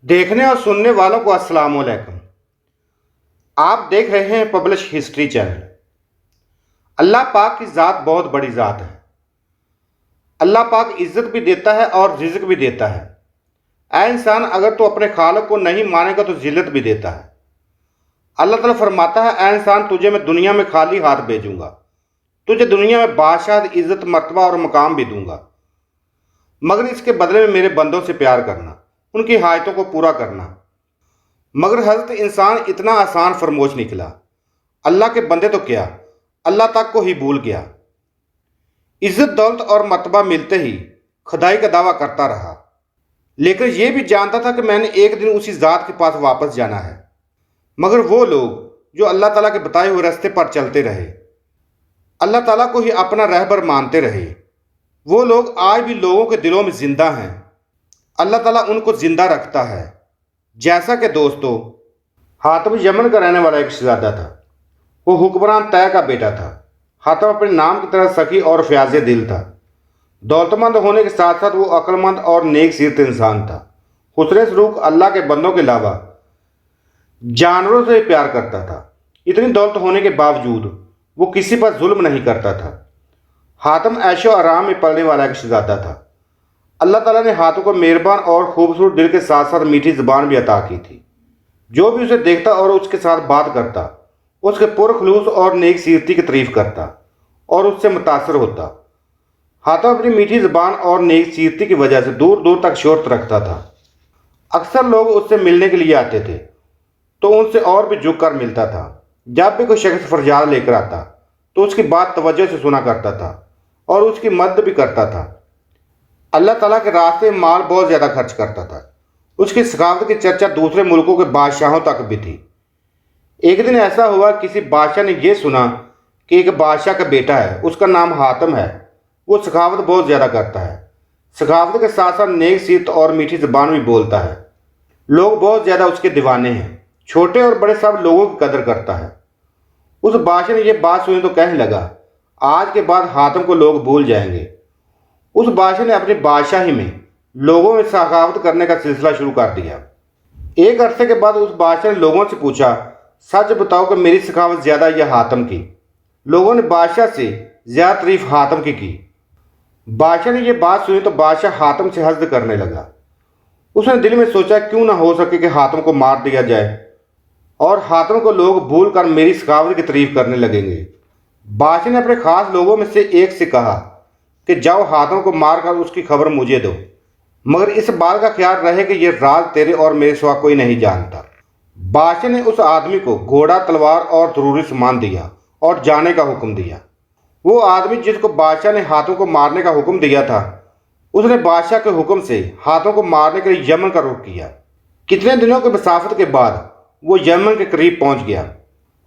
देखने और सुनने वालों को अस्सलाम वालेकुम। आप देख रहे हैं पब्लिश हिस्ट्री चैनल। अल्लाह पाक की ज़ात बहुत बड़ी ज़ात है। अल्लाह पाक इज़्ज़त भी देता है और रिज़्क भी देता है। ऐ इंसान, अगर तू अपने खालिक को नहीं मानेगा तो ज़िल्लत भी देता है। अल्लाह ताला फरमाता है, ऐ इंसान, तुझे मैं दुनिया में खाली हाथ भेजूंगा, तुझे दुनिया में बादशाह, इज़्ज़त, मर्तबा और मकाम भी दूंगा, मगर इसके बदले में मेरे बंदों से प्यार करना, उनकी हाजतों को पूरा करना। मगर हजरत इंसान इतना आसान फरमोश निकला। अल्लाह के बंदे तो क्या, अल्लाह तक को ही भूल गया। इज्जत, दौलत और मर्तबा मिलते ही खुदाई का दावा करता रहा, लेकिन यह भी जानता था कि मैंने एक दिन उसी ज़ात के पास वापस जाना है। मगर वो लोग जो अल्लाह ताला के बताए हुए रास्ते पर चलते रहे, अल्लाह ताला को ही अपना रहबर मानते रहे, वो लोग आज भी लोगों के दिलों में जिंदा हैं। अल्लाह ताला उनको जिंदा रखता है। जैसा कि दोस्तों, हातिम यमन का रहने वाला एक शहजादा था। वो हुक्मरान तय का बेटा था। हातिम अपने नाम की तरह सखी और फ्याज़े दिल था। दौलतमंद होने के साथ साथ वो अक्लमंद और नेक सीरत इंसान था। हुस्न सलूक अल्लाह के बंदों के अलावा जानवरों से प्यार करता था। इतनी दौलत होने के बावजूद वो किसी पर जुल्म नहीं करता था। हातिम ऐशो आराम में पलने वाला एक शहजादा था। अल्लाह ताला ने हातिम को मेहरबान और खूबसूरत दिल के साथ साथ मीठी ज़बान भी अता की थी। जो भी उसे देखता और उसके साथ बात करता, उसके पुरखलूस और नेक सीरती की तारीफ करता और उससे मुतासर होता। हातिम अपनी मीठी ज़बान और नेक सीरती की वजह से दूर दूर तक शोहरत रखता था। अक्सर लोग उससे मिलने के लिए आते थे तो उनसे और भी झुक कर मिलता था। जब भी कोई शख्स फरियाद लेकर आता तो उसकी बात तवज्जो से सुना करता था और उसकी मदद भी करता था। अल्लाह ताला के रास्ते में माल बहुत ज़्यादा खर्च करता था। उसकी सखावत की चर्चा दूसरे मुल्कों के बादशाहों तक भी थी। एक दिन ऐसा हुआ, किसी बादशाह ने यह सुना कि एक बादशाह का बेटा है, उसका नाम हातिम है। वो सखावत बहुत ज़्यादा करता है। सखावत के साथ साथ नेक सीरत और मीठी ज़बान भी बोलता है। लोग बहुत ज़्यादा उसके दीवाने हैं। छोटे और बड़े सब लोगों की कदर करता है। उस बादशाह ने यह बात सुनी तो कहने लगा, आज के बाद हातिम को लोग भूल जाएंगे। उस बादशाह ने अपनी बादशाही में लोगों में सखावत करने का सिलसिला शुरू कर दिया। एक अरसे के बाद उस बादशाह ने लोगों से पूछा, सच बताओ कि मेरी सखावत ज़्यादा या हातिम की? लोगों ने बादशाह से ज़्यादा तारीफ हातिम की। बादशाह ने यह बात सुनी तो बादशाह हातिम से हसद करने लगा। उसने दिल में सोचा, क्यों ना हो सके कि हातिम को मार दिया जाए और हातिम को लोग भूल कर मेरी सखावत की तारीफ करने लगेंगे। बादशाह ने अपने खास लोगों में से एक से कहा कि जाओ, हातिम को मार कर उसकी खबर मुझे दो, मगर इस बात का ख्याल रहे कि यह राज तेरे और मेरे सिवा कोई नहीं जानता। बादशाह ने उस आदमी को घोड़ा, तलवार और जरूरी सामान दिया और जाने का हुक्म दिया। वो आदमी जिसको बादशाह ने हातिम को मारने का हुक्म दिया था, उसने बादशाह के हुक्म से हातिम को मारने के लिए यमन का रुख किया। कितने दिनों की मसाफत के बाद वो यमन के करीब पहुंच गया।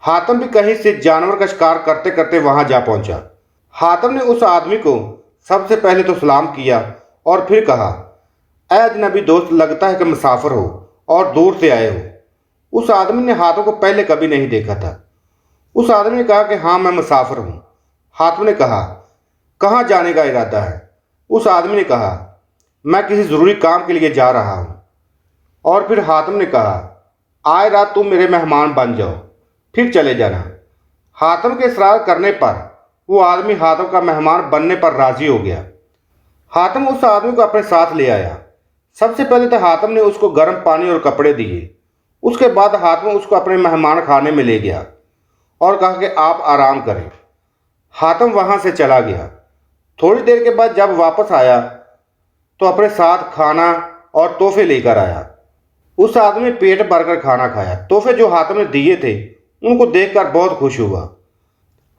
हातिम भी कहीं से जानवर का शिकार करते करते वहां जा पहुंचा। हातिम ने उस आदमी को सबसे पहले तो सलाम किया और फिर कहा, ऐ अजनबी दोस्त, लगता है कि मुसाफिर हो और दूर से आए हो। उस आदमी ने हातिम को पहले कभी नहीं देखा था। उस आदमी ने कहा कि हाँ, मैं मुसाफिर हूँ। हातिम ने कहा, कहाँ जाने का इरादा है? उस आदमी ने कहा, मैं किसी ज़रूरी काम के लिए जा रहा हूँ। और फिर हातिम ने कहा, आज रात तुम मेरे मेहमान बन जाओ, फिर चले जाना। हातिम के इसरार करने पर वो आदमी हातिम का मेहमान बनने पर राजी हो गया। हातिम उस आदमी को अपने साथ ले आया। सबसे पहले तो हातिम ने उसको गर्म पानी और कपड़े दिए। उसके बाद हातिम उसको अपने मेहमान खाने में ले गया और कहा कि आप आराम करें। हातिम वहां से चला गया। थोड़ी देर के बाद जब वापस आया तो अपने साथ खाना और तोहफे लेकर आया। उस आदमी ने पेट भरकर खाना खाया। तोहफे जो हातिम ने दिए थे उनको देखकर बहुत खुश हुआ।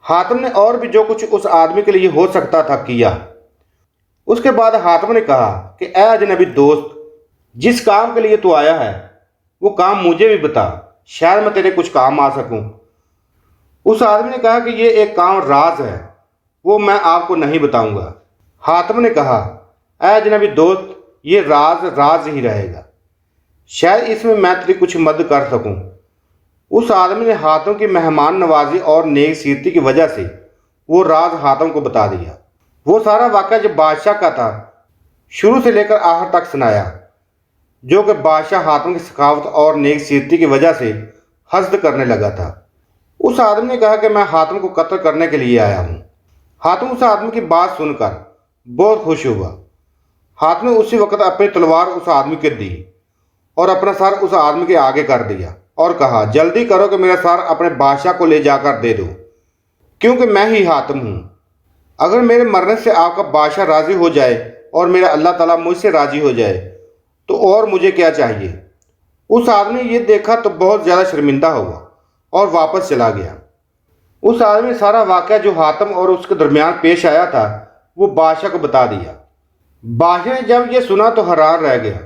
हातिम ने और भी जो कुछ उस आदमी के लिए हो सकता था किया। उसके बाद हातिम ने कहा कि ऐ अजनबी दोस्त, जिस काम के लिए तू आया है वो काम मुझे भी बता, शायद मैं तेरे कुछ काम आ सकूं। उस आदमी ने कहा कि ये एक काम राज है, वो मैं आपको नहीं बताऊंगा। हातिम ने कहा, ऐ अजनबी दोस्त, ये राज राज ही रहेगा, शायद इसमें मैं तेरी कुछ मदद कर सकूं। उस आदमी ने हातिम की मेहमान नवाजी और नेक सीरती की वजह से वो राज हातिम को बता दिया। वो सारा वाक़या जो बादशाह का था शुरू से लेकर आखिर तक सुनाया। جو کہ بادشاہ حاتم کی سخاوت اور نیک سیرتی کی وجہ سے حسد کرنے لگا تھا۔ اس آدمی نے کہا کہ میں حاتم کو قتل کرنے کے لیے آیا ہوں۔ حاتم اس آدمی کی بات سن کر بہت خوش ہوا۔ حاتم نے اسی وقت اپنی تلوار اس آدمی کو دی اور اپنا سر اس آدمی کے آگے کر دیا اور کہا، جلدی کرو کہ میرا سر اپنے بادشاہ کو لے جا کر دے دو، کیونکہ میں ہی حاتم ہوں۔ اگر میرے مرنے سے آپ کا بادشاہ راضی ہو جائے اور میرا اللہ تعالیٰ مجھ سے راضی ہو جائے تو اور مجھے کیا چاہیے۔ اس آدمی نے یہ دیکھا تو بہت زیادہ شرمندہ ہوا اور واپس چلا گیا۔ اس آدمی نے سارا واقعہ جو حاتم اور اس کے درمیان پیش آیا تھا وہ بادشاہ کو بتا دیا۔ بادشاہ نے جب یہ سنا تو حیران رہ گیا۔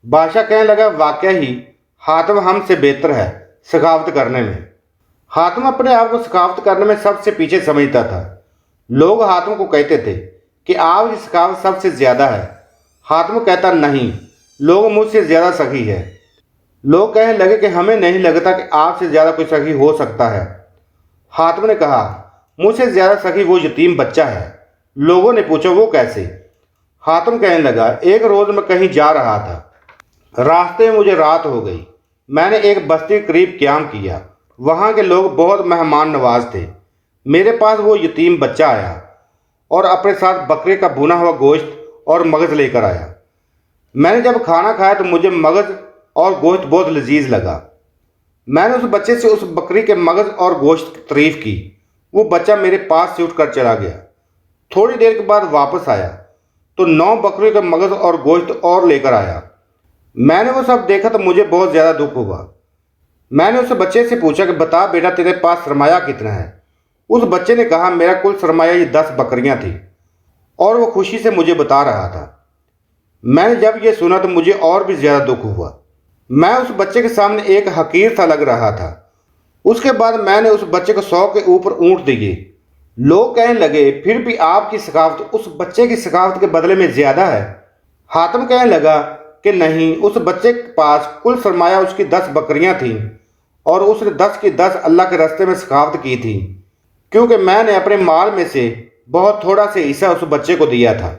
بادشاہ کہنے لگا، واقعہ ہی حاتم ہم سے بہتر ہے سخاوت کرنے میں۔ حاتم اپنے آپ کو سخاوت کرنے میں سب سے پیچھے سمجھتا تھا۔ لوگ حاتم کو کہتے تھے کہ آپ کی سخاوت سب سے زیادہ ہے۔ حاتم کہتا، نہیں، لوگ مجھ سے زیادہ سخی ہے۔ لوگ کہنے لگے کہ ہمیں نہیں لگتا کہ آپ سے زیادہ کوئی سخی ہو سکتا ہے۔ حاتم نے کہا، مجھ سے زیادہ سخی وہ یتیم بچہ ہے۔ لوگوں نے پوچھا، وہ کیسے؟ حاتم کہنے لگا، ایک روز میں کہیں جا رہا تھا، راستے میں مجھے رات ہو گئی۔ میں نے ایک بستی کے قریب قیام کیا۔ وہاں کے لوگ بہت مہمان نواز تھے۔ میرے پاس وہ یتیم بچہ آیا اور اپنے ساتھ بکرے کا بھنا ہوا گوشت اور مغز لے کر آیا۔ میں نے جب کھانا کھایا تو مجھے مغز اور گوشت بہت لذیذ لگا۔ میں نے اس بچے سے اس بکری کے مغز اور گوشت کی تعریف کی۔ وہ بچہ میرے پاس سے اٹھ کر چلا گیا۔ تھوڑی دیر کے بعد واپس آیا تو 9 بکریوں کے مغز اور گوشت اور لے کر آیا۔ میں نے وہ سب دیکھا تو مجھے بہت زیادہ دکھ ہوا۔ میں نے اس بچے سے پوچھا کہ بتا بیٹا، تیرے پاس سرمایہ کتنا ہے؟ اس بچے نے کہا، میرا کل سرمایہ یہ 10 بکریاں تھیں، اور وہ خوشی سے مجھے بتا رہا تھا۔ میں نے جب یہ سنا تو مجھے اور بھی زیادہ دکھ ہوا۔ میں اس بچے کے سامنے ایک حقیر سا لگ رہا تھا۔ اس کے بعد میں نے اس بچے کو 100 کے اوپر اونٹ دیے۔ لوگ کہنے لگے، پھر بھی آپ کی سخاوت اس بچے کی سخاوت کے بدلے میں زیادہ ہے۔ حاتم کہنے لگا کہ نہیں، اس بچے کے پاس کل سرمایہ اس کی 10 بکریاں تھیں، اور اس نے 10 کی 10 اللہ کے راستے میں سخاوت کی تھی، کیونکہ میں نے اپنے مال میں سے بہت تھوڑا سے حصہ اس بچے کو دیا تھا۔